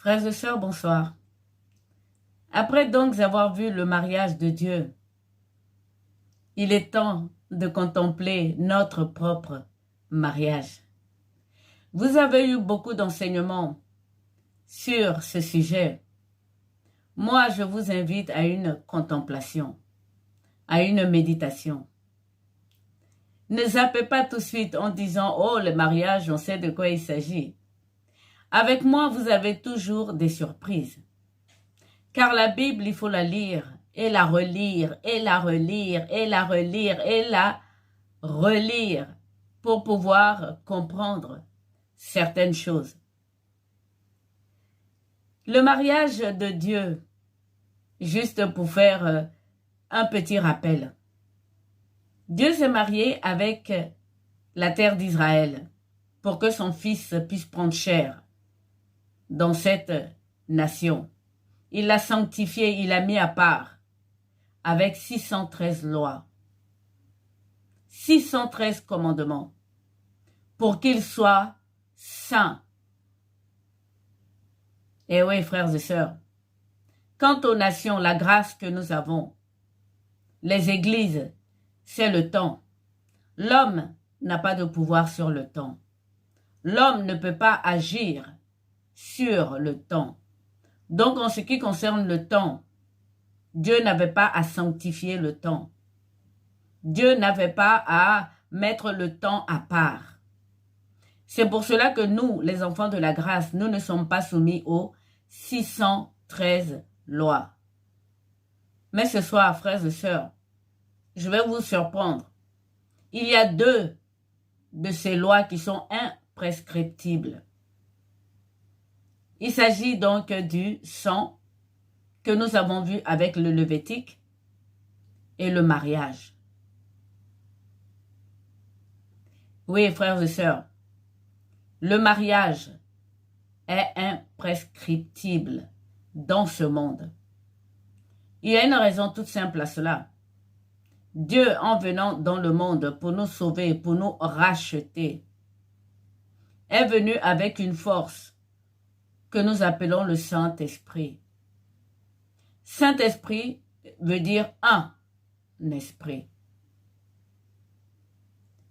Frères et sœurs, bonsoir. Après donc avoir vu le mariage de Dieu, il est temps de contempler notre propre mariage. Vous avez eu beaucoup d'enseignements sur ce sujet. Moi, je vous invite à une contemplation, à une méditation. Ne zappez pas tout de suite en disant « Oh, le mariage, on sait de quoi il s'agit ». Avec moi, vous avez toujours des surprises. Car la Bible, il faut la lire et la relire et la relire et la relire et la relire pour pouvoir comprendre certaines choses. Le mariage de Dieu, juste pour faire un petit rappel. Dieu s'est marié avec la terre d'Israël pour que son fils puisse prendre chair dans cette nation. Il l'a sanctifié, il l'a mis à part avec 613 lois, 613 commandements pour qu'il soit saint. Et oui, frères et sœurs, quant aux nations, la grâce que nous avons, les églises, c'est le temps. L'homme n'a pas de pouvoir sur le temps. L'homme ne peut pas agir sur le temps. Donc, en ce qui concerne le temps, Dieu n'avait pas à sanctifier le temps. Dieu n'avait pas à mettre le temps à part. C'est pour cela que nous, les enfants de la grâce, nous ne sommes pas soumis aux 613 lois. Mais ce soir, frères et sœurs, je vais vous surprendre. Il y a 2 de ces lois qui sont imprescriptibles. Il s'agit donc du sang que nous avons vu avec le Lévitique et le mariage. Oui, frères et sœurs, le mariage est imprescriptible dans ce monde. Il y a une raison toute simple à cela. Dieu, en venant dans le monde pour nous sauver, pour nous racheter, est venu avec une force que nous appelons le Saint-Esprit. Saint-Esprit veut dire un esprit.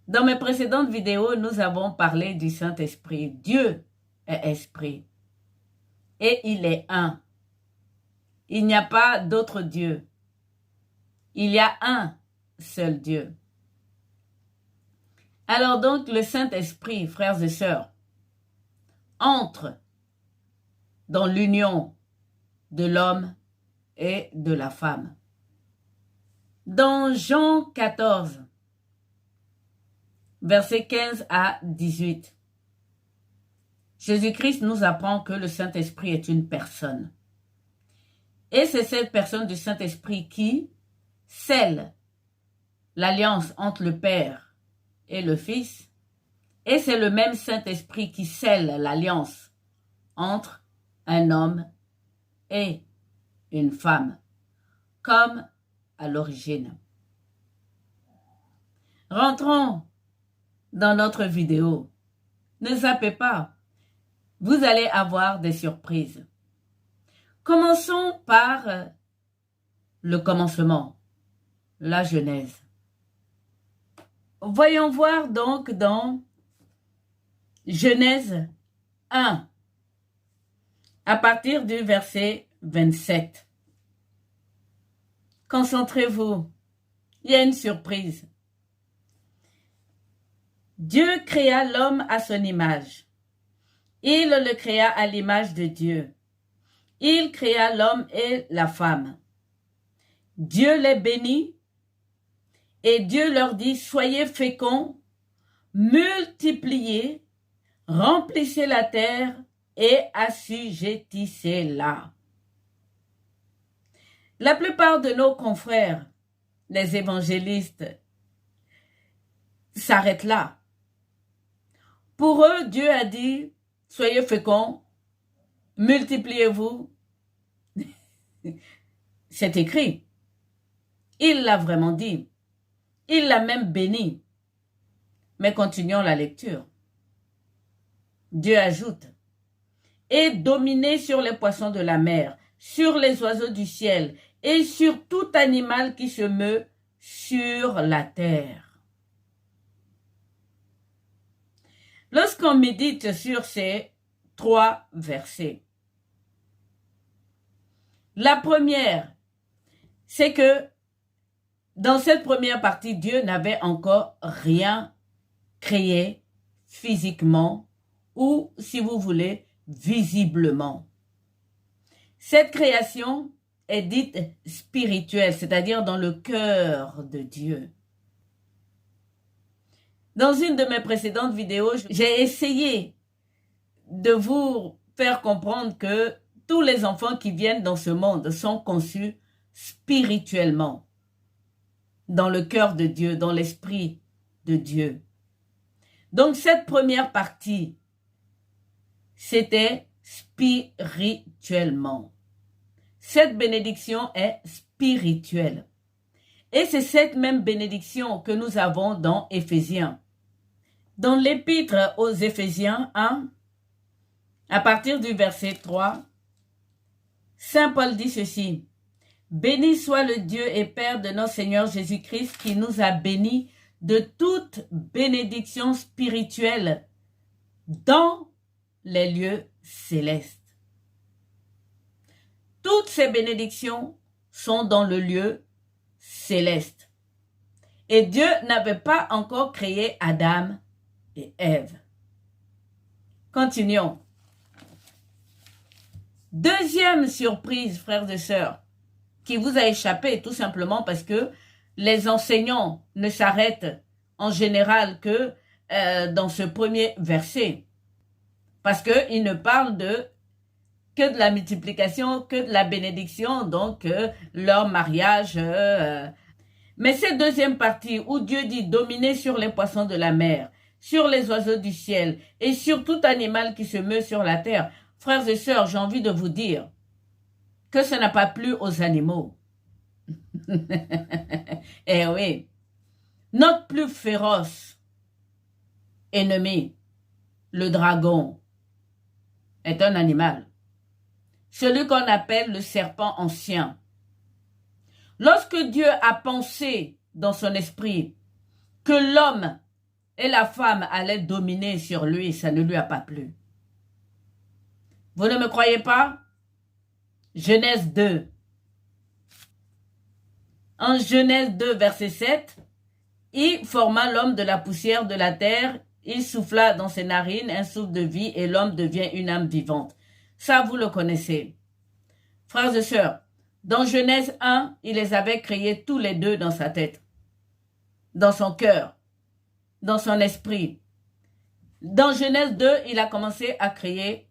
Dans mes précédentes vidéos, nous avons parlé du Saint-Esprit. Dieu est esprit et il est un. Il n'y a pas d'autre Dieu. Il y a un seul Dieu. Alors donc, le Saint-Esprit, frères et sœurs, entre dans l'union de l'homme et de la femme. Dans Jean 14, versets 15 à 18, Jésus-Christ nous apprend que le Saint-Esprit est une personne. Et c'est cette personne du Saint-Esprit qui scelle l'alliance entre le Père et le Fils. Et c'est le même Saint-Esprit qui scelle l'alliance entre un homme et une femme, comme à l'origine. Rentrons dans notre vidéo. Ne zappez pas. Vous allez avoir des surprises. Commençons par le commencement, la Genèse. Voyons voir donc dans Genèse 1, à partir du verset 27. Concentrez-vous, il y a une surprise. Dieu créa l'homme à son image. Il le créa à l'image de Dieu. Il créa l'homme et la femme. Dieu les bénit et Dieu leur dit, soyez féconds, multipliez, remplissez la terre et assujettissez-la. La plupart de nos confrères, les évangélistes, s'arrêtent là. Pour eux, Dieu a dit, soyez féconds, multipliez-vous. C'est écrit. Il l'a vraiment dit. Il l'a même béni. Mais continuons la lecture. Dieu ajoute, et dominer sur les poissons de la mer, sur les oiseaux du ciel et sur tout animal qui se meut sur la terre. Lorsqu'on médite sur ces 3 versets, la première, c'est que dans cette première partie, Dieu n'avait encore rien créé physiquement ou, si vous voulez, visiblement. Cette création est dite spirituelle, c'est-à-dire dans le cœur de Dieu. Dans une de mes précédentes vidéos, j'ai essayé de vous faire comprendre que tous les enfants qui viennent dans ce monde sont conçus spirituellement, dans le cœur de Dieu, dans l'esprit de Dieu. Donc cette première partie, c'était spirituellement. Cette bénédiction est spirituelle. Et c'est cette même bénédiction que nous avons dans Éphésiens. Dans l'épître aux Éphésiens 1, à partir du verset 3, Saint Paul dit ceci: « Béni soit le Dieu et Père de notre Seigneur Jésus-Christ qui nous a bénis de toute bénédiction spirituelle dans les lieux célestes. » Toutes ces bénédictions sont dans le lieu céleste. Et Dieu n'avait pas encore créé Adam et Ève. Continuons. Deuxième surprise, frères et sœurs, qui vous a échappé tout simplement parce que les enseignants ne s'arrêtent en général que dans ce premier verset. Parce qu'ils ne parlent que de la multiplication, que de la bénédiction, donc leur mariage. Mais cette deuxième partie où Dieu dit dominer sur les poissons de la mer, sur les oiseaux du ciel et sur tout animal qui se meut sur la terre, frères et sœurs, j'ai envie de vous dire que ça n'a pas plu aux animaux. Eh oui, notre plus féroce ennemi, le dragon, est un animal. Celui qu'on appelle le serpent ancien. Lorsque Dieu a pensé dans son esprit que l'homme et la femme allaient dominer sur lui, ça ne lui a pas plu. Vous ne me croyez pas? Genèse 2. En Genèse 2, verset 7, il forma l'homme de la poussière de la terre, il souffla dans ses narines un souffle de vie et l'homme devient une âme vivante. Ça, vous le connaissez. Frères et sœurs, dans Genèse 1, il les avait créés tous les deux dans sa tête, dans son cœur, dans son esprit. Dans Genèse 2, il a commencé à créer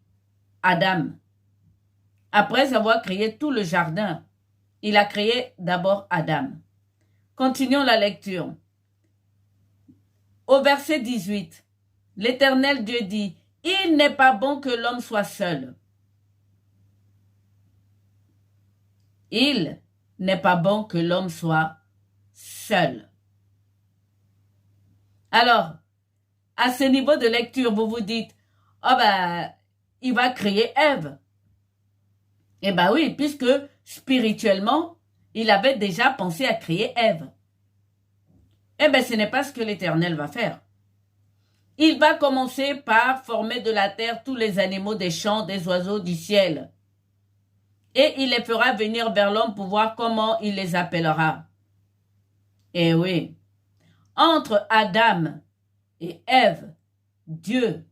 Adam. Après avoir créé tout le jardin, il a créé d'abord Adam. Continuons la lecture. Au verset 18, l'Éternel Dieu dit, « Il n'est pas bon que l'homme soit seul. » Il n'est pas bon que l'homme soit seul. Alors, à ce niveau de lecture, vous vous dites, « Oh ben, il va créer Ève. » Eh bien oui, puisque spirituellement, il avait déjà pensé à créer Ève. Eh bien, ce n'est pas ce que l'Éternel va faire. Il va commencer par former de la terre tous les animaux des champs, des oiseaux du ciel. Et il les fera venir vers l'homme pour voir comment il les appellera. Eh oui, entre Adam et Ève, Dieu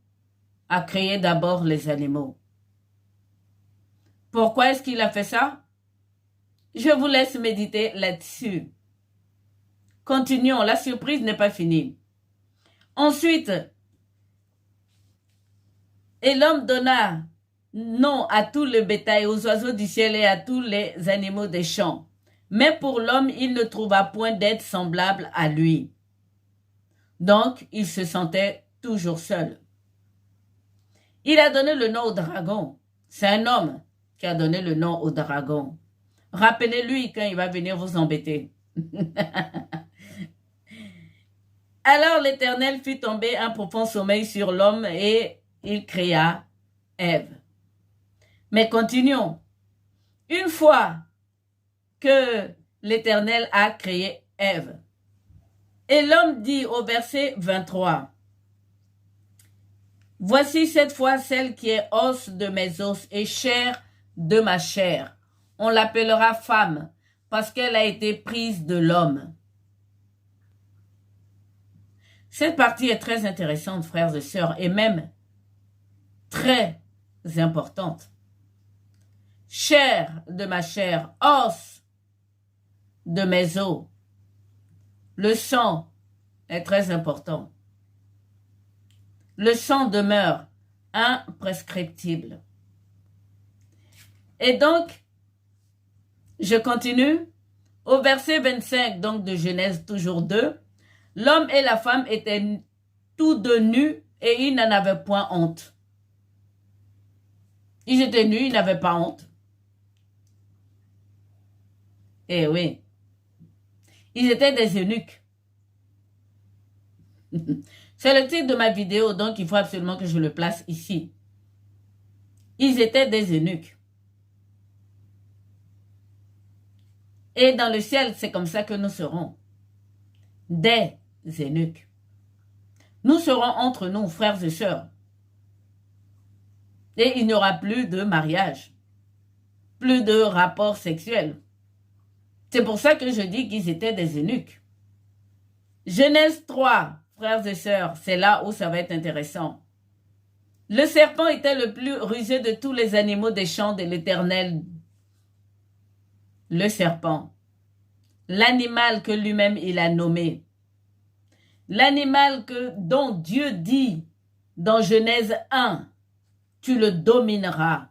a créé d'abord les animaux. Pourquoi est-ce qu'il a fait ça? Je vous laisse méditer là-dessus. Continuons, la surprise n'est pas finie. Ensuite, et l'homme donna nom à tout le bétail, aux oiseaux du ciel et à tous les animaux des champs. Mais pour l'homme, il ne trouva point d'être semblable à lui. Donc, il se sentait toujours seul. Il a donné le nom au dragon. C'est un homme qui a donné le nom au dragon. Rappelez-lui quand il va venir vous embêter. Alors l'Éternel fit tomber un profond sommeil sur l'homme et il créa Ève. Mais continuons. Une fois que l'Éternel a créé Ève, et l'homme dit au verset 23, « Voici cette fois celle qui est os de mes os et chair de ma chair. On l'appellera femme parce qu'elle a été prise de l'homme. » Cette partie est très intéressante, frères et sœurs, et même très importante. Chair de ma chair, os de mes os. Le sang est très important. Le sang demeure imprescriptible. Et donc, je continue. Au verset 25, donc de Genèse toujours 2, l'homme et la femme étaient tous deux nus et ils n'en avaient point honte. Ils étaient nus, ils n'avaient pas honte. Eh oui. Ils étaient des eunuques. C'est le titre de ma vidéo, donc il faut absolument que je le place ici. Ils étaient des eunuques. Et dans le ciel, c'est comme ça que nous serons. Des eunuques. Nous serons entre nous, frères et sœurs. Et il n'y aura plus de mariage. Plus de rapports sexuels. C'est pour ça que je dis qu'ils étaient des eunuques. Genèse 3, frères et sœurs, c'est là où ça va être intéressant. Le serpent était le plus rusé de tous les animaux des champs de l'Éternel. Le serpent, l'animal que lui-même il a nommé, l'animal dont Dieu dit dans Genèse 1, tu le domineras.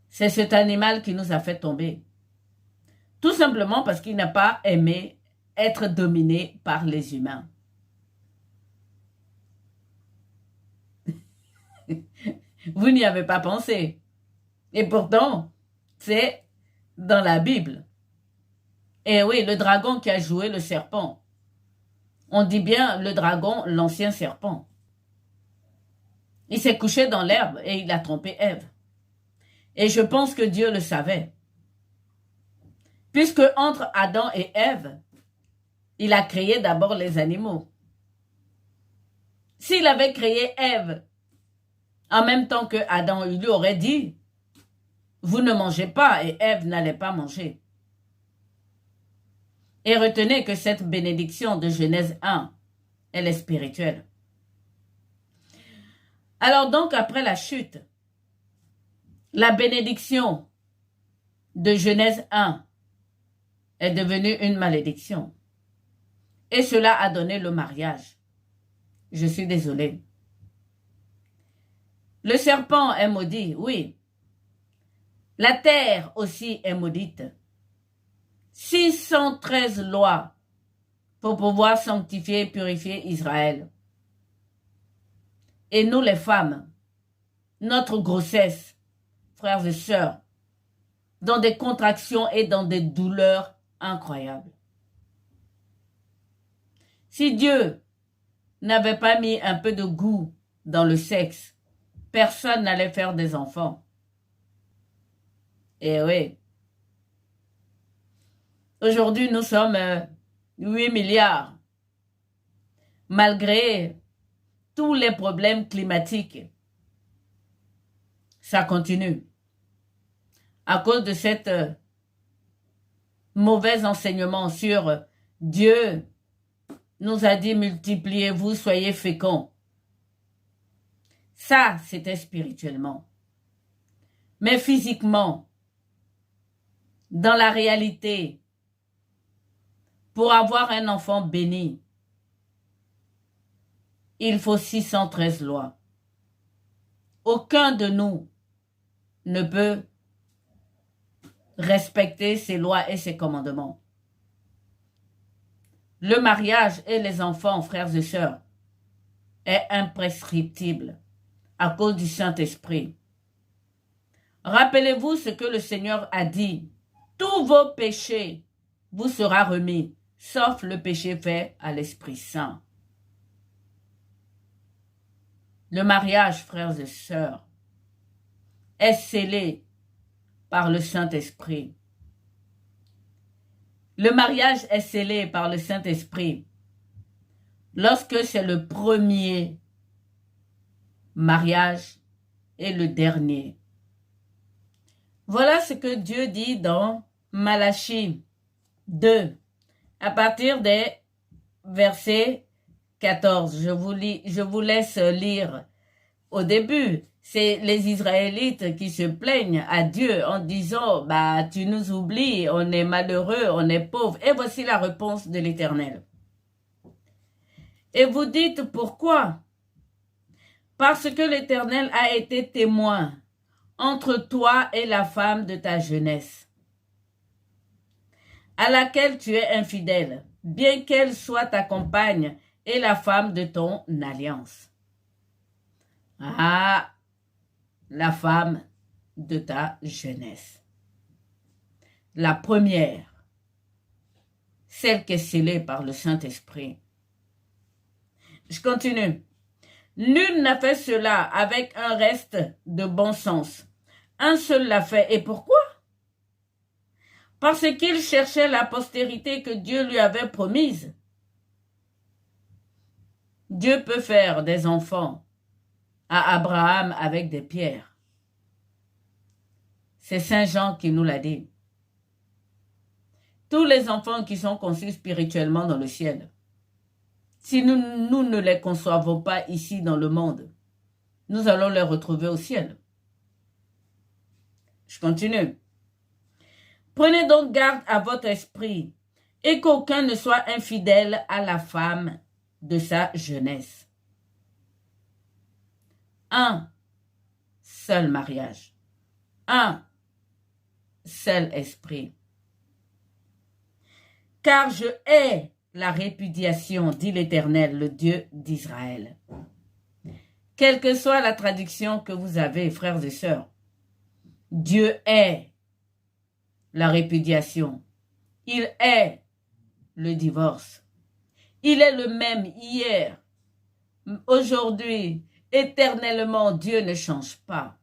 C'est cet animal qui nous a fait tomber. Tout simplement parce qu'il n'a pas aimé être dominé par les humains. Vous n'y avez pas pensé. Et pourtant, c'est dans la Bible. Et oui, le dragon qui a joué le serpent. On dit bien le dragon, l'ancien serpent. Il s'est couché dans l'herbe et il a trompé Ève. Et je pense que Dieu le savait. Puisque entre Adam et Ève, il a créé d'abord les animaux. S'il avait créé Ève en même temps que Adam, il lui aurait dit, vous ne mangez pas, et Ève n'allait pas manger. Et retenez que cette bénédiction de Genèse 1, elle est spirituelle. Alors donc, après la chute, la bénédiction de Genèse 1 est devenue une malédiction. Et cela a donné le mariage. Je suis désolée. Le serpent est maudit, oui. La terre aussi est maudite. 613 lois pour pouvoir sanctifier et purifier Israël. Et nous les femmes, notre grossesse, frères et sœurs, dans des contractions et dans des douleurs incroyables. Si Dieu n'avait pas mis un peu de goût dans le sexe, personne n'allait faire des enfants. Eh oui. Aujourd'hui, nous sommes 8 milliards. Malgré tous les problèmes climatiques, ça continue. À cause de cet mauvais enseignement sur Dieu nous a dit multipliez-vous, soyez féconds. Ça, c'était spirituellement. Mais physiquement, dans la réalité, pour avoir un enfant béni, il faut 613 lois. Aucun de nous ne peut respecter ces lois et ces commandements. Le mariage et les enfants, frères et sœurs, est imprescriptible à cause du Saint-Esprit. Rappelez-vous ce que le Seigneur a dit. Tous vos péchés vous sera remis, sauf le péché fait à l'Esprit Saint. Le mariage, frères et sœurs, est scellé par le Saint-Esprit. Le mariage est scellé par le Saint-Esprit lorsque c'est le premier mariage et le dernier. Voilà ce que Dieu dit dans Malachie 2, à partir des versets 14. Je vous laisse lire. Au début, c'est les Israélites qui se plaignent à Dieu en disant, « Tu nous oublies, on est malheureux, on est pauvre. » Et voici la réponse de l'Éternel. Et vous dites pourquoi? Parce que l'Éternel a été témoin entre toi et la femme de ta jeunesse, à laquelle tu es infidèle, bien qu'elle soit ta compagne et la femme de ton alliance. Ah, la femme de ta jeunesse. La première, celle qui est scellée par le Saint-Esprit. Je continue. Nul n'a fait cela avec un reste de bon sens. Un seul l'a fait. Et pourquoi? Parce qu'il cherchait la postérité que Dieu lui avait promise. Dieu peut faire des enfants à Abraham avec des pierres. C'est Saint Jean qui nous l'a dit. Tous les enfants qui sont conçus spirituellement dans le ciel, si nous ne les concevons pas ici dans le monde, nous allons les retrouver au ciel. Je continue. Prenez donc garde à votre esprit et qu'aucun ne soit infidèle à la femme de sa jeunesse. Un seul mariage. Un seul esprit. Car je hais la répudiation, dit l'Éternel, le Dieu d'Israël. Quelle que soit la traduction que vous avez, frères et sœurs, Dieu hait la répudiation. Il hait le divorce. Il est le même hier, aujourd'hui, éternellement. Dieu ne change pas.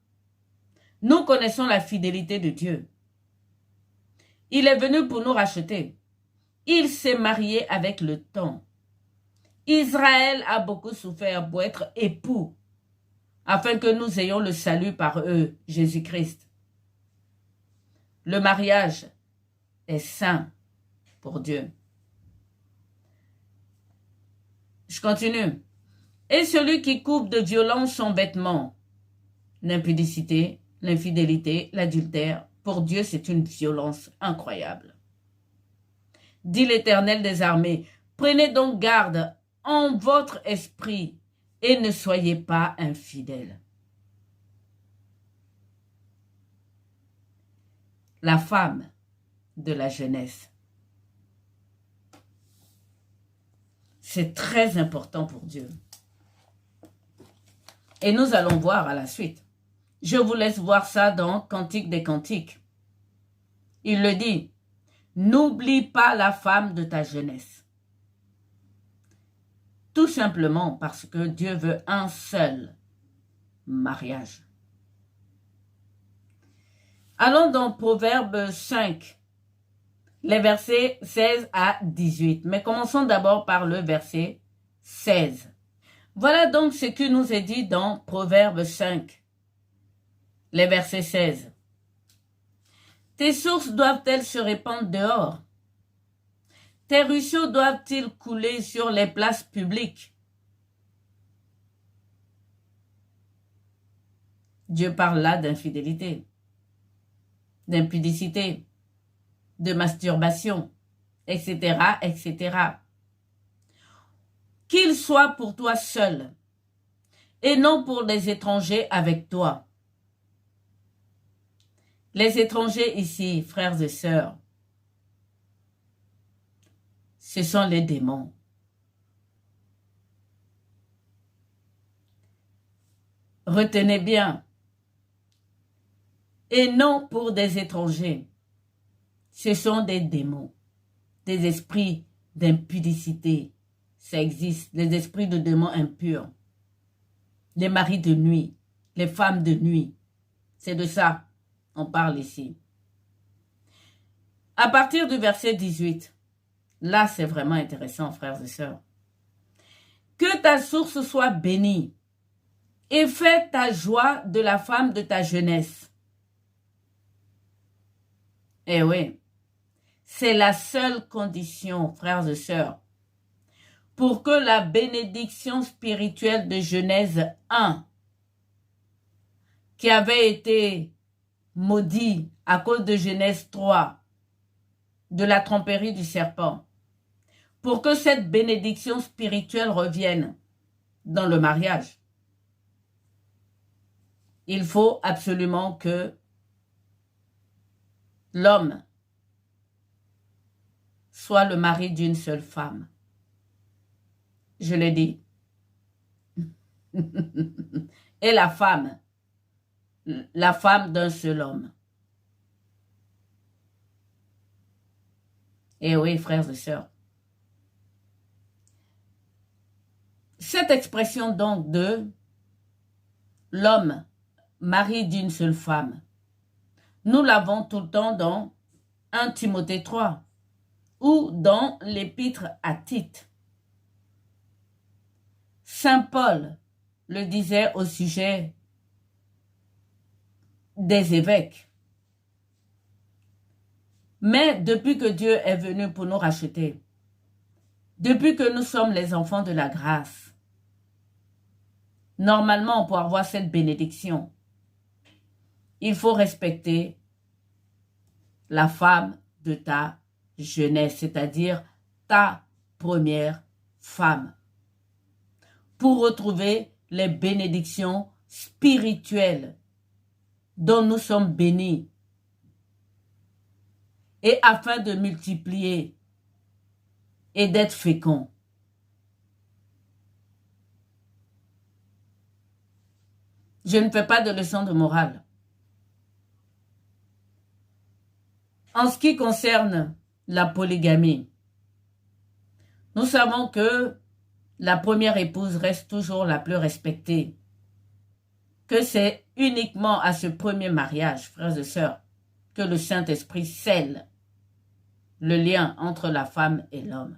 Nous connaissons la fidélité de Dieu. Il est venu pour nous racheter. Il s'est marié avec le temps. Israël a beaucoup souffert pour être époux, afin que nous ayons le salut par eux, Jésus-Christ. Le mariage est saint pour Dieu. Je continue. Et celui qui coupe de violence son vêtement, l'impudicité, l'infidélité, l'adultère, pour Dieu c'est une violence incroyable. Dit l'Éternel des armées, prenez donc garde en votre esprit et ne soyez pas infidèles. La femme de la jeunesse. C'est très important pour Dieu. Et nous allons voir à la suite. Je vous laisse voir ça dans Cantique des Cantiques. Il le dit. N'oublie pas la femme de ta jeunesse. Tout simplement parce que Dieu veut un seul mariage. Allons dans Proverbe 5, les versets 16 à 18. Mais commençons d'abord par le verset 16. Voilà donc ce qui nous est dit dans Proverbe 5, les versets 16. Tes sources doivent-elles se répandre dehors? Tes ruisseaux doivent-ils couler sur les places publiques? Dieu parle là d'infidélité, d'impudicité, de masturbation, etc., etc. Qu'il soit pour toi seul et non pour les étrangers avec toi. Les étrangers ici, frères et sœurs, ce sont les démons. Retenez bien. Et non pour des étrangers. Ce sont des démons, des esprits d'impudicité. Ça existe, les esprits de démons impurs. Les maris de nuit, les femmes de nuit. C'est de ça on parle ici. À partir du verset 18, là c'est vraiment intéressant, frères et sœurs. Que ta source soit bénie et fais ta joie de la femme de ta jeunesse. Eh oui, c'est la seule condition, frères et sœurs, pour que la bénédiction spirituelle de Genèse 1, qui avait été maudit à cause de Genèse 3, de la tromperie du serpent, pour que cette bénédiction spirituelle revienne dans le mariage, il faut absolument que l'homme soit le mari d'une seule femme. Je l'ai dit. Et la femme d'un seul homme. Et oui, frères et sœurs. Cette expression donc de l'homme, mari d'une seule femme, nous l'avons tout le temps dans 1 Timothée 3 ou dans l'épître à Tite. Saint Paul le disait au sujet des évêques. Mais depuis que Dieu est venu pour nous racheter, depuis que nous sommes les enfants de la grâce, normalement pour avoir cette bénédiction, il faut respecter la femme de ta jeunesse, c'est-à-dire ta première femme, pour retrouver les bénédictions spirituelles dont nous sommes bénis et afin de multiplier et d'être féconds. Je ne fais pas de leçon de morale. En ce qui concerne la polygamie, nous savons que la première épouse reste toujours la plus respectée, que c'est uniquement à ce premier mariage, frères et sœurs, que le Saint-Esprit scelle le lien entre la femme et l'homme.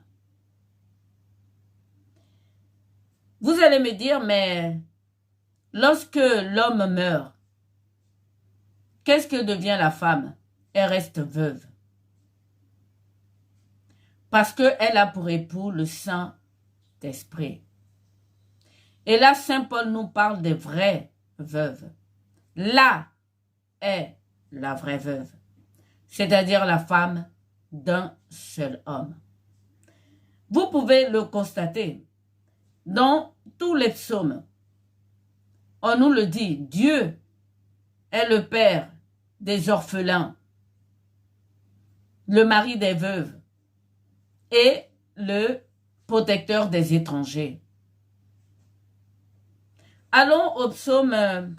Vous allez me dire, mais lorsque l'homme meurt, qu'est-ce que devient la femme? Elle reste veuve. Parce qu'elle a pour époux le Saint-Esprit. Et là, Saint Paul nous parle des vraies veuves. Là est la vraie veuve, c'est-à-dire la femme d'un seul homme. Vous pouvez le constater dans tous les psaumes. On nous le dit, Dieu est le père des orphelins, le mari des veuves et le protecteur des étrangers. Allons au psaume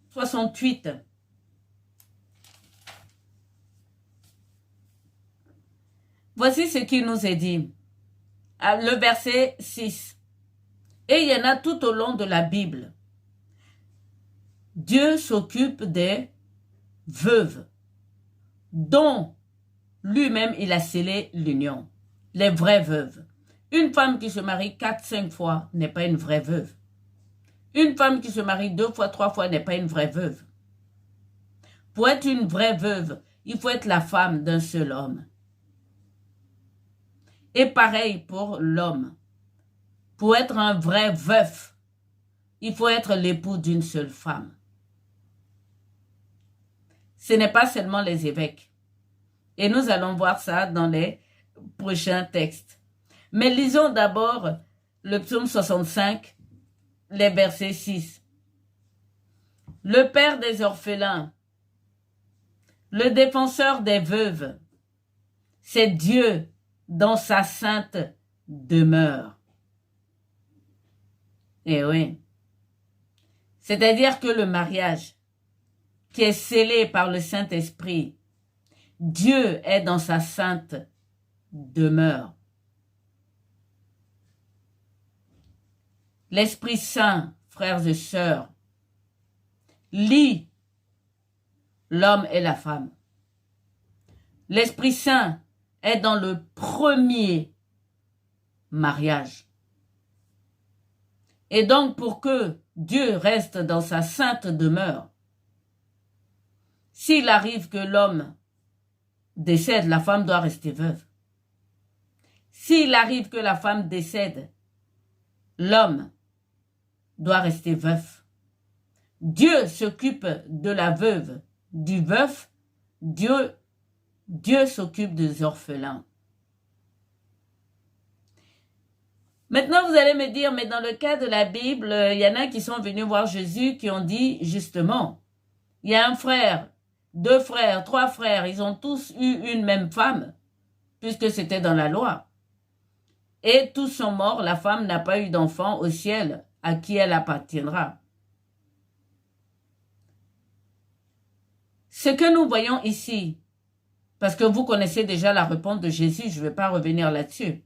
68. Voici ce qui nous est dit. Le verset 6. Et il y en a tout au long de la Bible. Dieu s'occupe des veuves dont lui-même il a scellé l'union. Les vraies veuves. Une femme qui se marie 4-5 fois n'est pas une vraie veuve. Une femme qui se marie 2 fois, 3 fois n'est pas une vraie veuve. Pour être une vraie veuve, il faut être la femme d'un seul homme. Et pareil pour l'homme. Pour être un vrai veuf, il faut être l'époux d'une seule femme. Ce n'est pas seulement les évêques. Et nous allons voir ça dans les prochains textes. Mais lisons d'abord le psaume 65, les versets 6. Le père des orphelins, le défenseur des veuves, c'est Dieu dans sa sainte demeure. Eh oui. C'est-à-dire que le mariage qui est scellé par le Saint-Esprit, Dieu est dans sa sainte demeure. L'Esprit Saint, frères et sœurs, lit l'homme et la femme. L'Esprit Saint est dans le premier mariage. Et donc, pour que Dieu reste dans sa sainte demeure, s'il arrive que l'homme décède, la femme doit rester veuve. S'il arrive que la femme décède, l'homme doit rester veuf. Dieu s'occupe de la veuve, du veuf. Dieu s'occupe des orphelins. Maintenant, vous allez me dire, mais dans le cas de la Bible, il y en a qui sont venus voir Jésus qui ont dit, justement, il y a un frère, 2 frères, 3 frères, ils ont tous eu une même femme, puisque c'était dans la loi. Et tous sont morts, la femme n'a pas eu d'enfant au ciel, à qui elle appartiendra. Ce que nous voyons ici, parce que vous connaissez déjà la réponse de Jésus, je ne vais pas revenir là-dessus,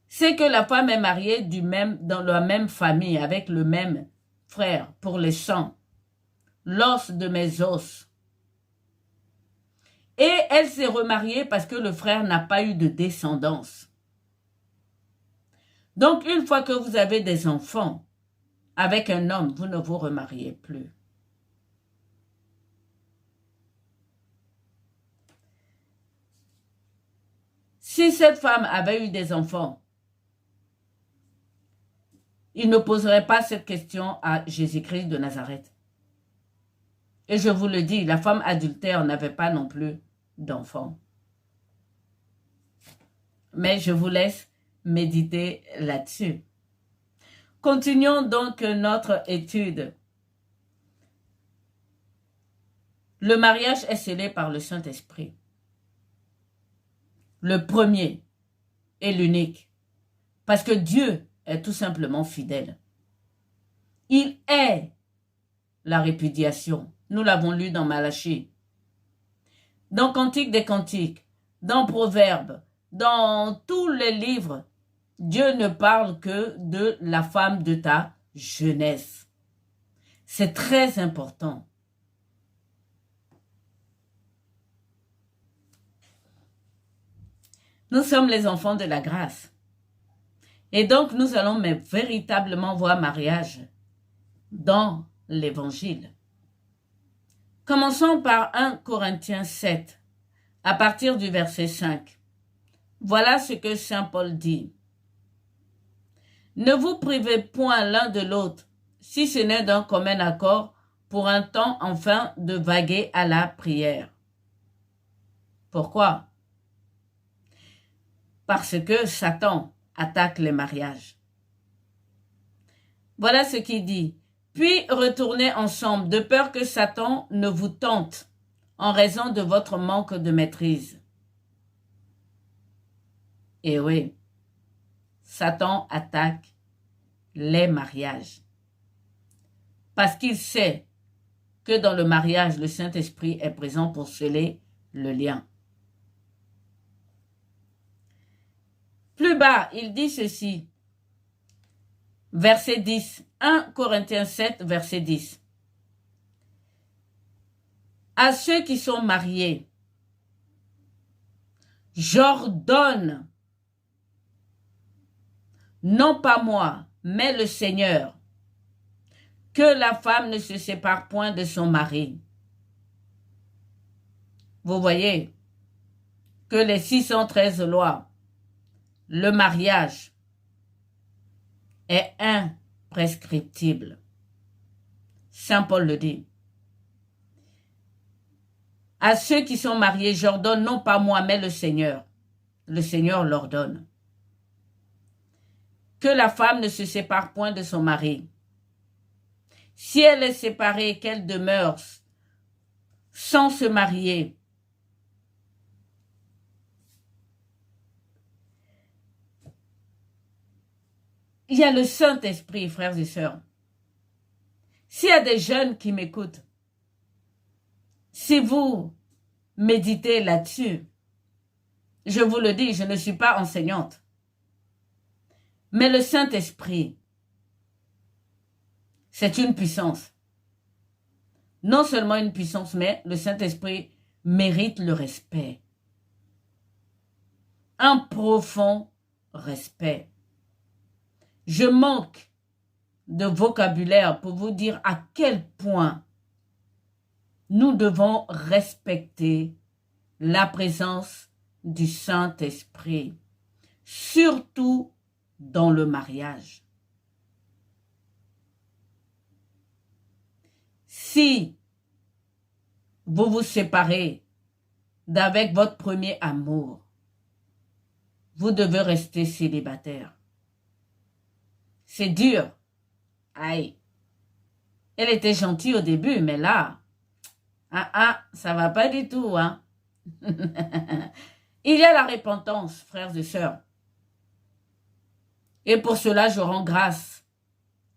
c'est que la femme est mariée dans la même famille, avec le même frère, pour les sangs, l'os de mes os. Et elle s'est remariée parce que le frère n'a pas eu de descendance. Donc, une fois que vous avez des enfants avec un homme, vous ne vous remariez plus. Si cette femme avait eu des enfants, il ne poserait pas cette question à Jésus-Christ de Nazareth. Et je vous le dis, la femme adultère n'avait pas non plus d'enfants. Mais je vous laisse méditer là-dessus. Continuons donc notre étude. Le mariage est scellé par le Saint-Esprit. Le premier et l'unique. Parce que Dieu est tout simplement fidèle. Il est la répudiation. Nous l'avons lu dans Malachie. Dans Cantique des Cantiques, dans Proverbes, dans tous les livres, Dieu ne parle que de la femme de ta jeunesse. C'est très important. Nous sommes les enfants de la grâce. Et donc, nous allons mais véritablement voir mariage dans l'Évangile. Commençons par 1 Corinthiens 7, à partir du verset 5. Voilà ce que Saint Paul dit. Ne vous privez point l'un de l'autre, si ce n'est d'un commun accord, pour un temps enfin de vaguer à la prière. Pourquoi? Parce que Satan attaque les mariages. Voilà ce qu'il dit. Puis retournez ensemble, de peur que Satan ne vous tente en raison de votre manque de maîtrise. Et oui, Satan attaque les mariages. Parce qu'il sait que dans le mariage, le Saint-Esprit est présent pour sceller le lien. Plus bas, il dit ceci. Verset 10. 1 Corinthiens 7, verset 10. À ceux qui sont mariés, j'ordonne, non pas moi, mais le Seigneur, que la femme ne se sépare point de son mari. Vous voyez que les 613 lois, le mariage est imprescriptible. Saint Paul le dit. À ceux qui sont mariés, j'ordonne non pas moi, mais le Seigneur. Le Seigneur l'ordonne. Que la femme ne se sépare point de son mari. Si elle est séparée, qu'elle demeure sans se marier. Il y a le Saint-Esprit, frères et sœurs. S'il y a des jeunes qui m'écoutent, si vous méditez là-dessus, je vous le dis, je ne suis pas enseignante. Mais le Saint-Esprit, c'est une puissance. Non seulement une puissance, mais le Saint-Esprit mérite le respect. Un profond respect. Je manque de vocabulaire pour vous dire à quel point nous devons respecter la présence du Saint-Esprit, surtout dans le mariage. Si vous vous séparez d'avec votre premier amour, vous devez rester célibataire. C'est dur. Aïe. Elle était gentille au début, mais là, ça va pas du tout, hein. Il y a la repentance, frères et sœurs. Et pour cela, je rends grâce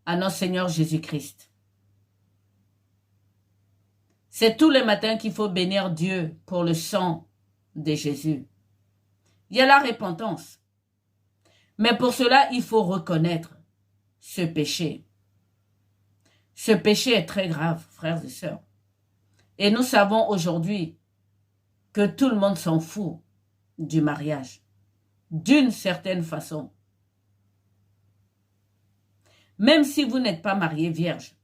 à notre Seigneur Jésus-Christ. C'est tous les matins qu'il faut bénir Dieu pour le sang de Jésus. Il y a la repentance. Mais pour cela, il faut reconnaître ce péché. Ce péché est très grave, frères et sœurs. Et nous savons aujourd'hui que tout le monde s'en fout du mariage, d'une certaine façon. Même si vous n'êtes pas marié vierge,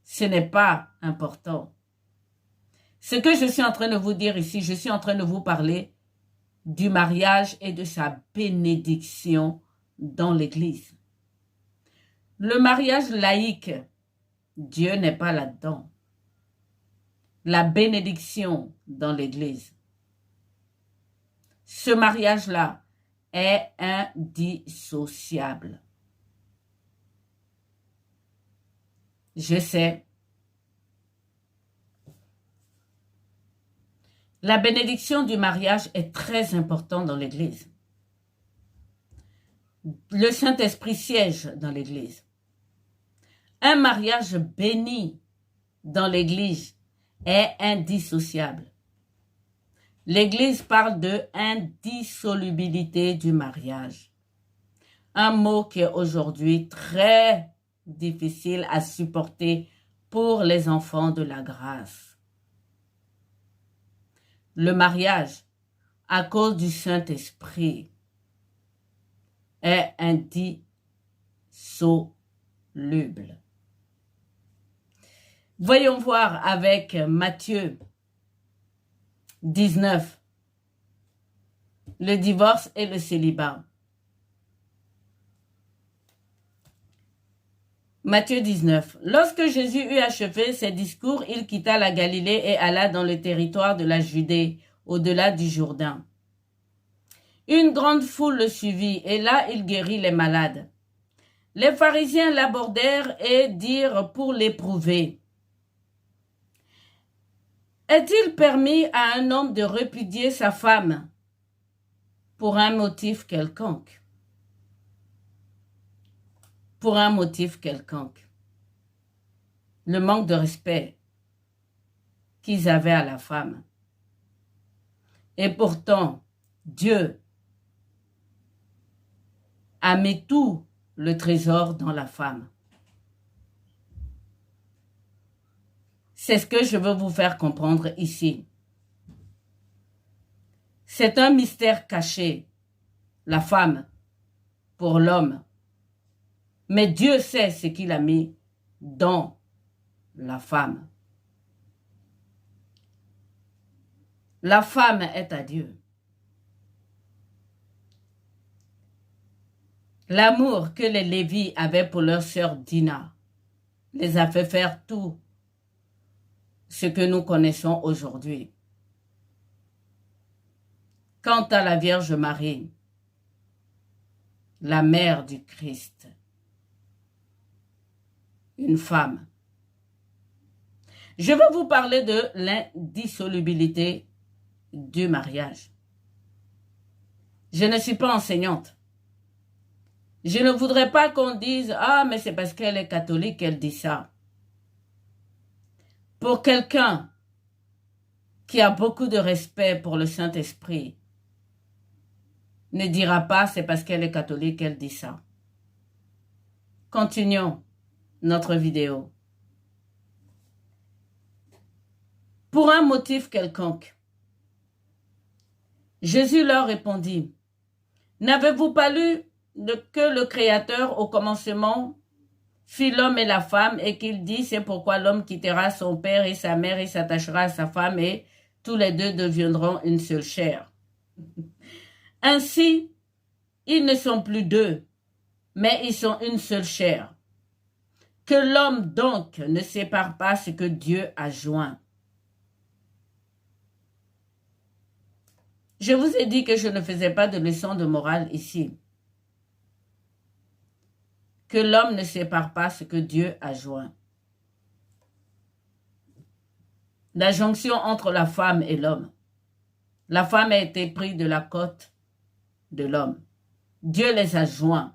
ce n'est pas important. Ce que je suis en train de vous dire ici, je suis en train de vous parler du mariage et de sa bénédiction dans l'Église. Le mariage laïque, Dieu n'est pas là-dedans. La bénédiction dans l'Église. Ce mariage-là est indissociable. Je sais. La bénédiction du mariage est très importante dans l'Église. Le Saint-Esprit siège dans l'Église. Un mariage béni dans l'Église est indissociable. L'Église parle de indissolubilité du mariage. Un mot qui est aujourd'hui très difficile à supporter pour les enfants de la grâce. Le mariage, à cause du Saint-Esprit, est indissoluble. Voyons voir avec Matthieu 19, le divorce et le célibat. Matthieu 19. Lorsque Jésus eut achevé ses discours, il quitta la Galilée et alla dans le territoire de la Judée, au-delà du Jourdain. Une grande foule le suivit, et là il guérit les malades. Les pharisiens l'abordèrent et dirent pour l'éprouver: est-il permis à un homme de répudier sa femme pour un motif quelconque? Pour un motif quelconque. Le manque de respect qu'ils avaient à la femme. Et pourtant, Dieu a mis tout le trésor dans la femme. C'est ce que je veux vous faire comprendre ici. C'est un mystère caché, la femme, pour l'homme. Mais Dieu sait ce qu'il a mis dans la femme. La femme est à Dieu. L'amour que les Lévites avaient pour leur sœur Dina les a fait faire tout ce que nous connaissons aujourd'hui. Quant à la Vierge Marie, la mère du Christ, une femme. Je veux vous parler de l'indissolubilité du mariage. Je ne suis pas enseignante. Je ne voudrais pas qu'on dise « Ah, mais c'est parce qu'elle est catholique qu'elle dit ça ». Pour quelqu'un qui a beaucoup de respect pour le Saint-Esprit, ne dira pas « c'est parce qu'elle est catholique qu'elle dit ça ». Continuons notre vidéo. pour un motif quelconque. Jésus leur répondit, « N'avez-vous pas lu que le Créateur au commencement fit l'homme et la femme et qu'il dit, c'est pourquoi l'homme quittera son père et sa mère et s'attachera à sa femme et tous les deux deviendront une seule chair. Ainsi, ils ne sont plus deux, mais ils sont une seule chair. Que l'homme donc ne sépare pas ce que Dieu a joint. » Je vous ai dit que je ne faisais pas de leçon de morale ici. Que l'homme ne sépare pas ce que Dieu a joint. La jonction entre la femme et l'homme. La femme a été prise de la côte de l'homme. Dieu les a joints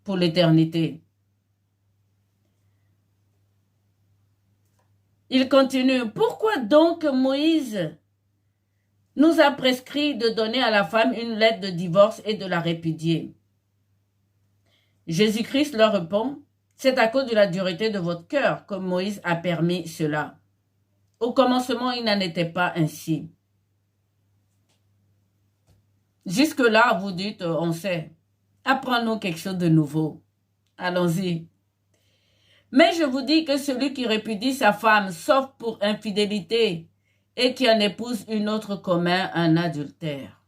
pour l'éternité. Il continue. Pourquoi donc Moïse nous a prescrit de donner à la femme une lettre de divorce et de la répudier? Jésus-Christ leur répond, c'est à cause de la dureté de votre cœur que Moïse a permis cela. Au commencement, il n'en était pas ainsi. Jusque-là, vous dites, on sait. Apprends-nous quelque chose de nouveau. Allons-y. Mais je vous dis que celui qui répudie sa femme, sauf pour infidélité, et qui en épouse une autre commet un adultère.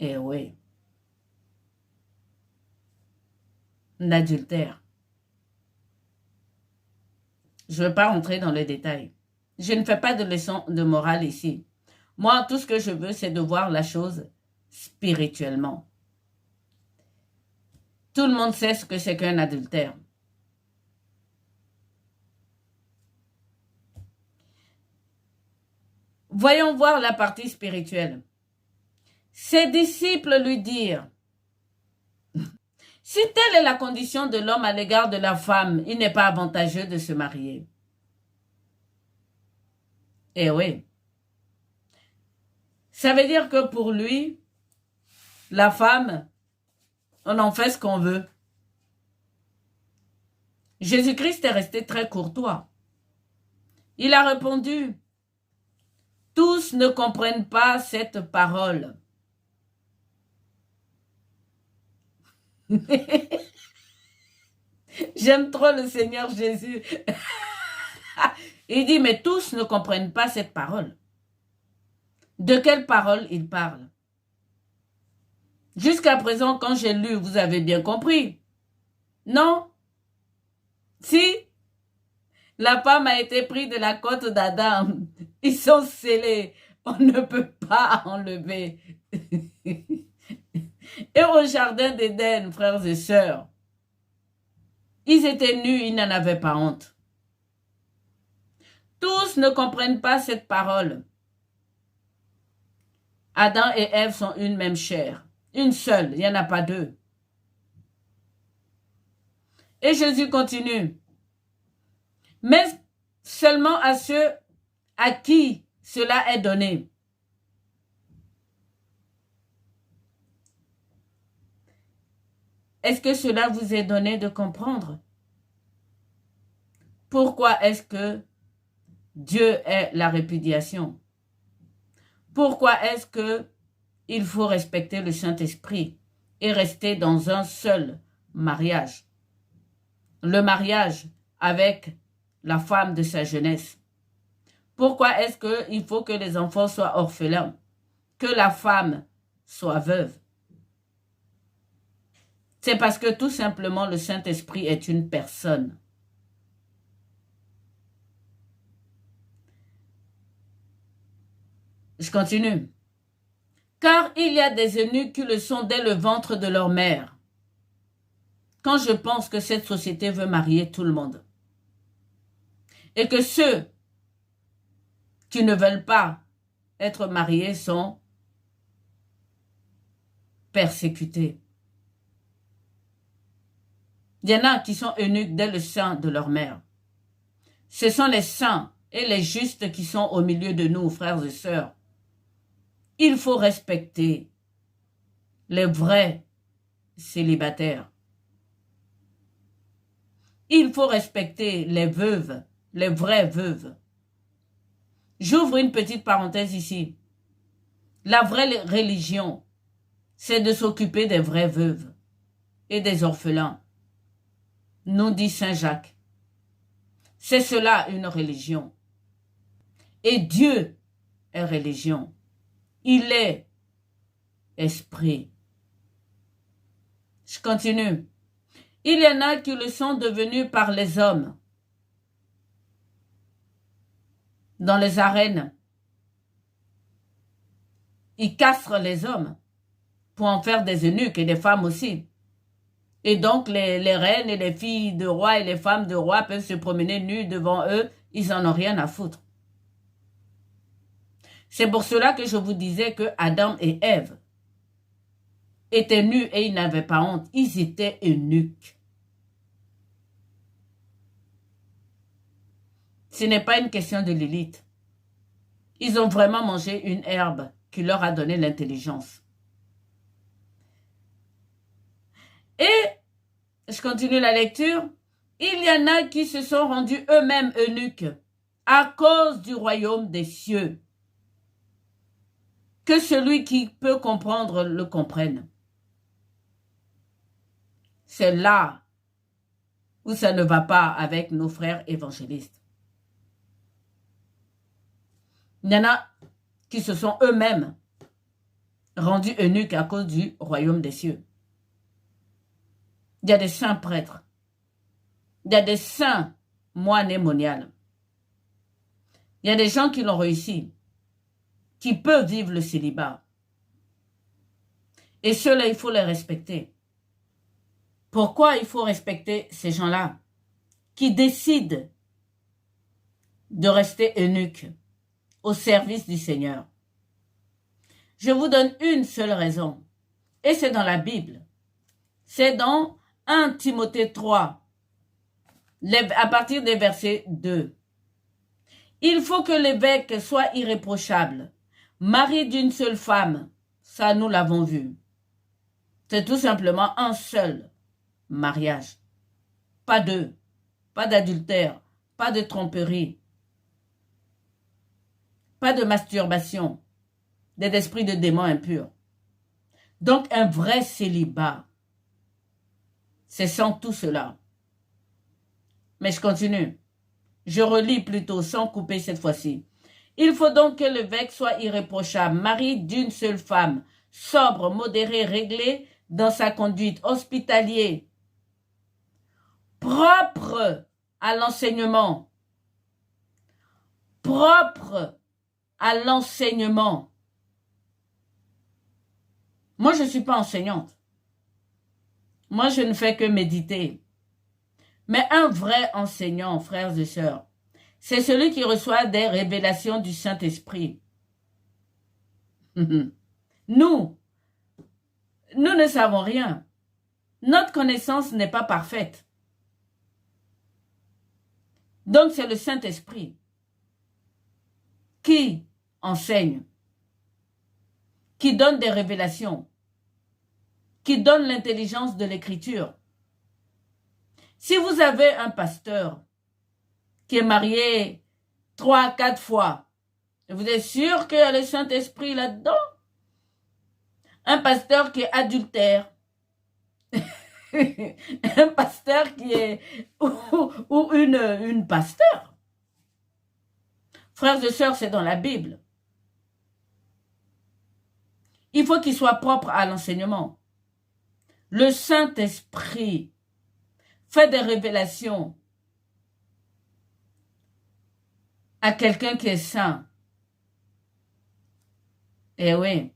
Eh oui. Un adultère. Je ne vais pas rentrer dans les détails. Je ne fais pas de leçon de morale ici. Moi, tout ce que je veux, c'est de voir la chose spirituellement. Tout le monde sait ce que c'est qu'un adultère. Voyons voir la partie spirituelle. Ses disciples lui dirent, « Si telle est la condition de l'homme à l'égard de la femme, il n'est pas avantageux de se marier. » Eh oui. Ça veut dire que pour lui, la femme, on en fait ce qu'on veut. Jésus-Christ est resté très courtois. Il a répondu, « Tous ne comprennent pas cette parole. » J'aime trop le Seigneur Jésus. Il dit, mais tous ne comprennent pas cette parole. De quelle parole il parle? Jusqu'à présent, quand j'ai lu, vous avez bien compris. Non? Si la femme a été prise de la côte d'Adam, ils sont scellés. On ne peut pas enlever. Et au jardin d'Éden, frères et sœurs, ils étaient nus, ils n'en avaient pas honte. Tous ne comprennent pas cette parole. Adam et Ève sont une même chair, une seule, il n'y en a pas deux. Et Jésus continue. Mais seulement à ceux à qui cela est donné. Est-ce que cela vous est donné de comprendre? Pourquoi est-ce que Dieu est la répudiation? Pourquoi est-ce que il faut respecter le Saint-Esprit et rester dans un seul mariage? Le mariage avec la femme de sa jeunesse. Pourquoi est-ce qu'il faut que les enfants soient orphelins? Que la femme soit veuve? C'est parce que tout simplement le Saint-Esprit est une personne. Je continue. Car il y a des eunuques qui le sont dès le ventre de leur mère. Quand je pense que cette société veut marier tout le monde, et que ceux qui ne veulent pas être mariés sont persécutés. Il y en a qui sont eunuques dès le sein de leur mère. Ce sont les saints et les justes qui sont au milieu de nous, frères et sœurs. Il faut respecter les vrais célibataires. Il faut respecter les veuves, les vraies veuves. J'ouvre une petite parenthèse ici. La vraie religion, c'est de s'occuper des vraies veuves et des orphelins, nous dit Saint Jacques. C'est cela une religion. Et Dieu est religion. Il est esprit. Je continue. Il y en a qui le sont devenus par les hommes. Dans les arènes, ils castrent les hommes pour en faire des eunuques et des femmes aussi. Et donc les reines et les filles de rois et les femmes de rois peuvent se promener nues devant eux. Ils n'en ont rien à foutre. C'est pour cela que je vous disais que Adam et Ève étaient nus et ils n'avaient pas honte. Ils étaient eunuques. Ce n'est pas une question de l'élite. Ils ont vraiment mangé une herbe qui leur a donné l'intelligence. Et, je continue la lecture, il y en a qui se sont rendus eux-mêmes eunuques à cause du royaume des cieux. Que celui qui peut comprendre le comprenne. C'est là où ça ne va pas avec nos frères évangélistes. Il y en a qui se sont eux-mêmes rendus eunuques à cause du royaume des cieux. Il y a des saints prêtres. Il y a des saints moines et moniales. Il y a des gens qui l'ont réussi, qui peuvent vivre le célibat. Et ceux-là, il faut les respecter. Pourquoi il faut respecter ces gens-là qui décident de rester eunuques au service du Seigneur? Je vous donne une seule raison, et c'est dans la Bible. C'est dans 1 Timothée 3, à partir des versets 2. Il faut que l'évêque soit irréprochable, mari d'une seule femme. Ça, nous l'avons vu. C'est tout simplement un seul mariage. Pas deux, pas d'adultère, pas de tromperie, pas de masturbation, des esprits de démons impurs. Donc un vrai célibat. C'est sans tout cela. Mais je continue. Je relis plutôt sans couper cette fois-ci. Il faut donc que l'évêque soit irréprochable, mari d'une seule femme, sobre, modéré, réglé dans sa conduite, hospitalier, propre à l'enseignement. Propre à l'enseignement. Moi, je ne suis pas enseignante. Moi, je ne fais que méditer. Mais un vrai enseignant, frères et sœurs, c'est celui qui reçoit des révélations du Saint-Esprit. Nous ne savons rien. Notre connaissance n'est pas parfaite. Donc, c'est le Saint-Esprit qui enseigne, qui donne des révélations, qui donne l'intelligence de l'Écriture. Si vous avez un pasteur qui est marié 3 à 4 fois, vous êtes sûr qu'il y a le Saint-Esprit là-dedans? Un pasteur qui est adultère, un pasteur qui est ou une pasteur. Frères et sœurs, c'est dans la Bible. Il faut qu'il soit propre à l'enseignement. Le Saint-Esprit fait des révélations à quelqu'un qui est saint. Eh oui.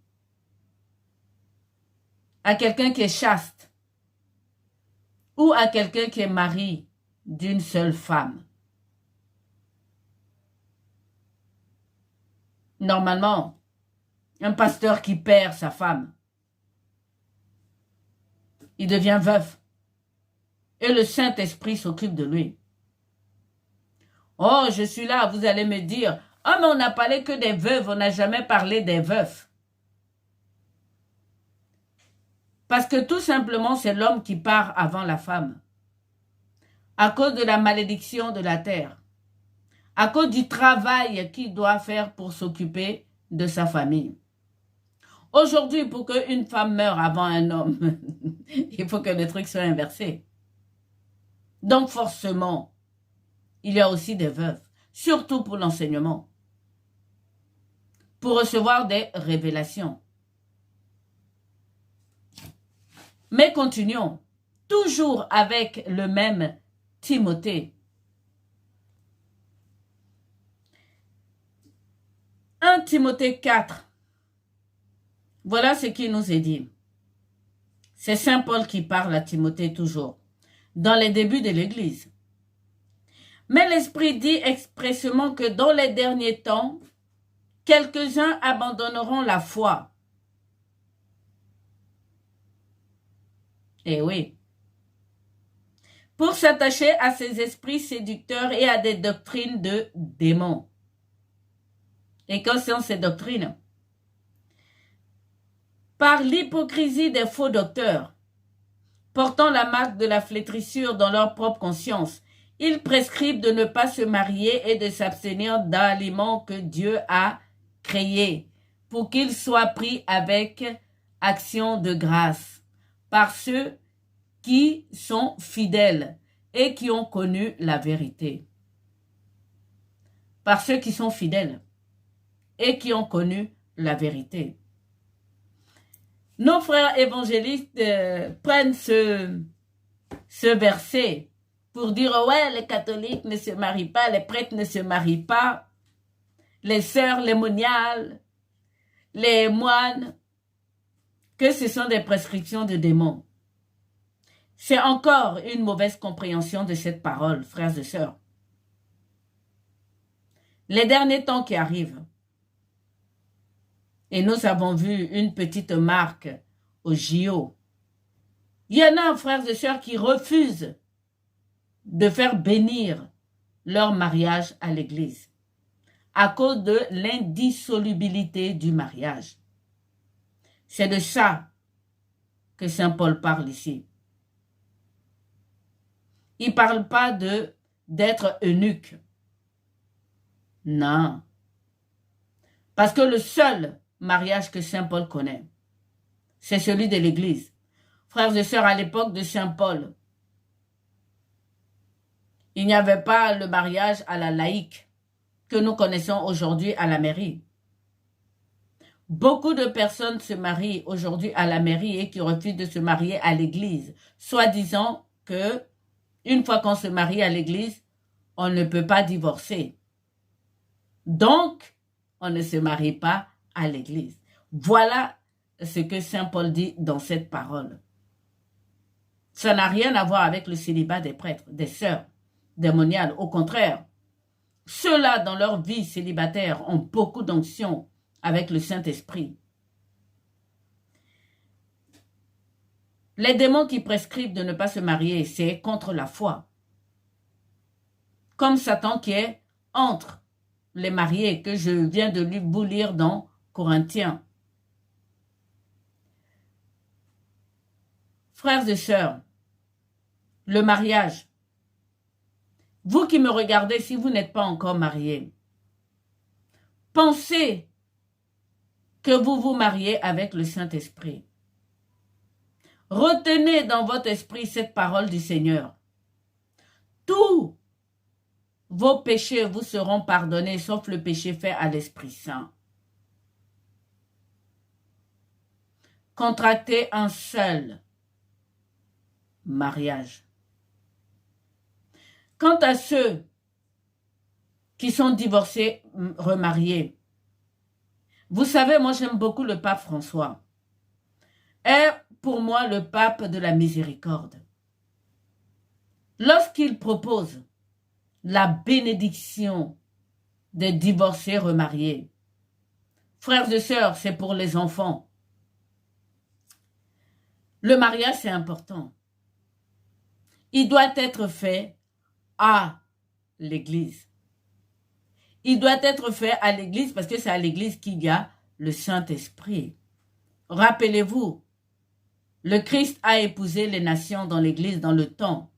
À quelqu'un qui est chaste. Ou à quelqu'un qui est mari d'une seule femme. Normalement, un pasteur qui perd sa femme, il devient veuf. Et le Saint-Esprit s'occupe de lui. Oh, je suis là, vous allez me dire, oh, mais on n'a parlé que des veuves, on n'a jamais parlé des veufs. Parce que tout simplement, c'est l'homme qui part avant la femme. À cause de la malédiction de la terre. à cause du travail qu'il doit faire pour s'occuper de sa famille. Aujourd'hui, pour qu'une femme meure avant un homme, il faut que le truc soit inversé. Donc forcément, il y a aussi des veuves, surtout pour l'enseignement, pour recevoir des révélations. Mais continuons, toujours avec le même Timothée. 1 Timothée 4. Voilà ce qu'il nous est dit. C'est Saint Paul qui parle à Timothée toujours, dans les débuts de l'Église. Mais l'Esprit dit expressément que dans les derniers temps, quelques-uns abandonneront la foi. Eh oui. Pour s'attacher à ces esprits séducteurs et à des doctrines de démons. Et quelles sont ces doctrines? Par l'hypocrisie des faux docteurs, portant la marque de la flétrissure dans leur propre conscience, ils prescrivent de ne pas se marier et de s'abstenir d'aliments que Dieu a créés, pour qu'ils soient pris avec action de grâce, par ceux qui sont fidèles et qui ont connu la vérité. Par ceux qui sont fidèles et qui ont connu la vérité. Nos frères évangélistes prennent ce verset pour dire « Ouais, les catholiques ne se marient pas, les prêtres ne se marient pas, les sœurs, les moniales, les moines, que ce sont des prescriptions de démons. » C'est encore une mauvaise compréhension de cette parole, frères et sœurs. Les derniers temps qui arrivent, et nous avons vu une petite marque au JO. Il y en a, frères et sœurs, qui refusent de faire bénir leur mariage à l'église à cause de l'indissolubilité du mariage. C'est de ça que Saint Paul parle ici. Il ne parle pas d'être eunuque. Non. Parce que le seul mariage que Saint Paul connaît, c'est celui de l'Église. Frères et sœurs, à l'époque de Saint Paul, il n'y avait pas le mariage à la laïque que nous connaissons aujourd'hui à la mairie. Beaucoup de personnes se marient aujourd'hui à la mairie et qui refusent de se marier à l'Église, soi-disant que une fois qu'on se marie à l'Église, on ne peut pas divorcer. Donc, on ne se marie pas à l'église. Voilà ce que Saint Paul dit dans cette parole. Ça n'a rien à voir avec le célibat des prêtres, des sœurs, des moniales. Au contraire, ceux-là, dans leur vie célibataire, ont beaucoup d'onction avec le Saint-Esprit. Les démons qui prescrivent de ne pas se marier, c'est contre la foi. Comme Satan qui est entre les mariés, que je viens de vous lire dans Corinthiens. Frères et sœurs, le mariage. Vous qui me regardez, si vous n'êtes pas encore mariés, pensez que vous vous mariez avec le Saint-Esprit. Retenez dans votre esprit cette parole du Seigneur. Tous vos péchés vous seront pardonnés, sauf le péché fait à l'Esprit Saint. Contractez un seul mariage. Quant à ceux qui sont divorcés, remariés, vous savez, moi j'aime beaucoup le pape François. Est pour moi le pape de la miséricorde. Lorsqu'il propose la bénédiction des divorcés remariés, frères et sœurs, c'est pour les enfants. Le mariage, c'est important. Il doit être fait à l'église. Il doit être fait à l'église parce que c'est à l'église qu'il y a le Saint-Esprit. Rappelez-vous, le Christ a épousé les nations dans l'église dans le temps.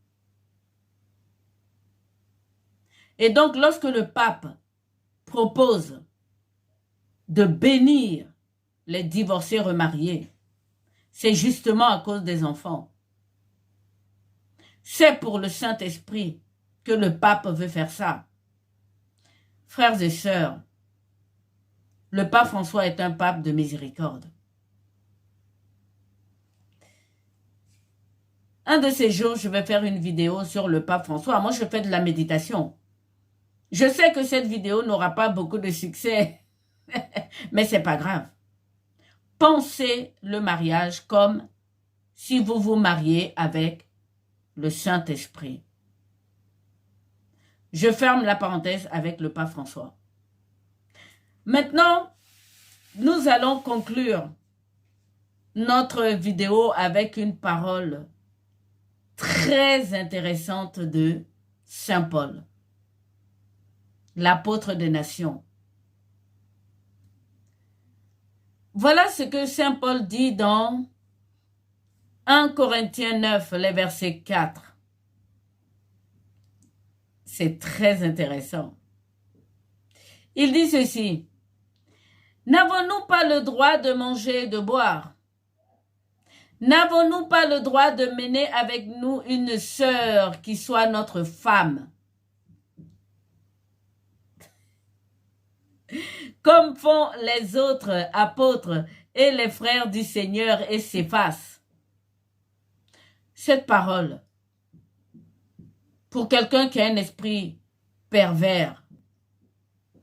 Et donc, lorsque le pape propose de bénir les divorcés remariés, c'est justement à cause des enfants. C'est pour le Saint-Esprit que le pape veut faire ça. Frères et sœurs, le pape François est un pape de miséricorde. Un de ces jours, je vais faire une vidéo sur le pape François. Moi, je fais de la méditation. Je sais que cette vidéo n'aura pas beaucoup de succès, mais c'est pas grave. Pensez le mariage comme si vous vous mariez avec le Saint-Esprit. Je ferme la parenthèse avec le pape François. Maintenant, nous allons conclure notre vidéo avec une parole très intéressante de Saint Paul, l'apôtre des nations. Voilà ce que Saint Paul dit dans 1 Corinthiens 9, les versets 4. C'est très intéressant. Il dit ceci: n'avons-nous pas le droit de manger et de boire? N'avons-nous pas le droit de mener avec nous une sœur qui soit notre femme? Comme font les autres apôtres et les frères du Seigneur et Céphas. Cette parole, pour quelqu'un qui a un esprit pervers,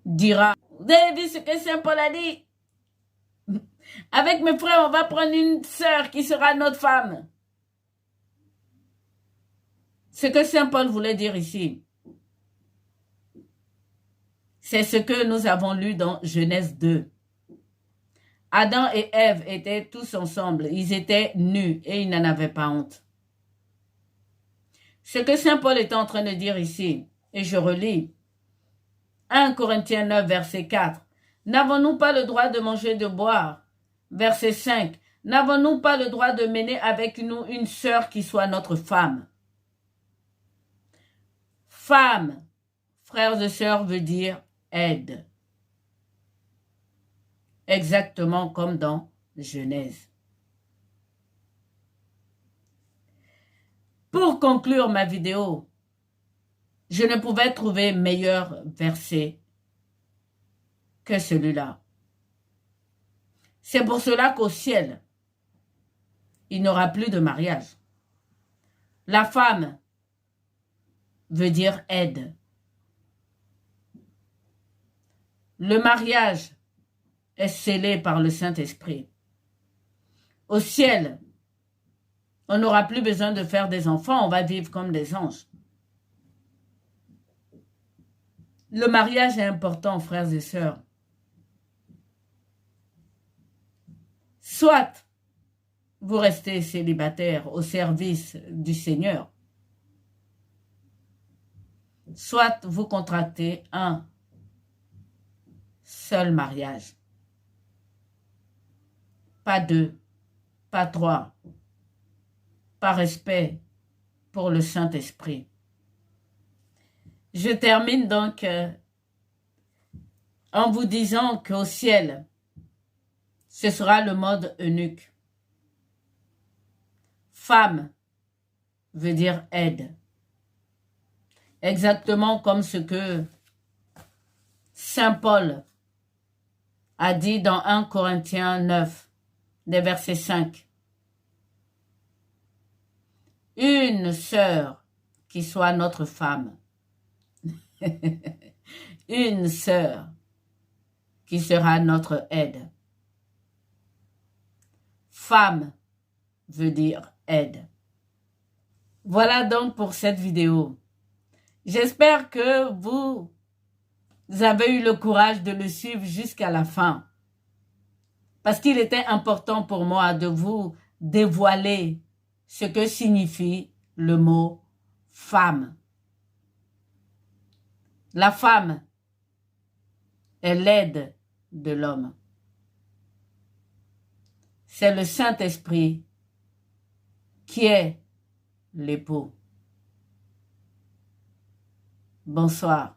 dira: vous avez vu ce que Saint Paul a dit? Avec mes frères, on va prendre une sœur qui sera notre femme. Ce que Saint Paul voulait dire ici, c'est ce que nous avons lu dans Genèse 2. Adam et Ève étaient tous ensemble. Ils étaient nus et ils n'en avaient pas honte. Ce que Saint Paul est en train de dire ici, et je relis, 1 Corinthiens 9, verset 4. N'avons-nous pas le droit de manger et de boire? Verset 5. N'avons-nous pas le droit de mener avec nous une sœur qui soit notre femme? Femme, frères et sœurs, veut dire aide. Exactement comme dans Genèse. Pour conclure ma vidéo, je ne pouvais trouver meilleur verset que celui-là. C'est pour cela qu'au ciel, il n'y aura plus de mariage. La femme veut dire aide. Le mariage est scellé par le Saint-Esprit. Au ciel, on n'aura plus besoin de faire des enfants, on va vivre comme des anges. Le mariage est important, frères et sœurs. Soit vous restez célibataire au service du Seigneur, soit vous contractez un seul mariage. Pas deux, pas trois, par respect pour le Saint-Esprit. Je termine donc en vous disant qu'au ciel, ce sera le mode eunuque. Femme veut dire aide. Exactement comme ce que Saint Paul a dit dans 1 Corinthiens 9, des versets 5. Une sœur qui soit notre femme. Une sœur qui sera notre aide. Femme veut dire aide. Voilà donc pour cette vidéo. J'espère que vous avez eu le courage de le suivre jusqu'à la fin. Parce qu'il était important pour moi de vous dévoiler ce que signifie le mot femme. La femme est l'aide de l'homme. C'est le Saint-Esprit qui est l'époux. Bonsoir.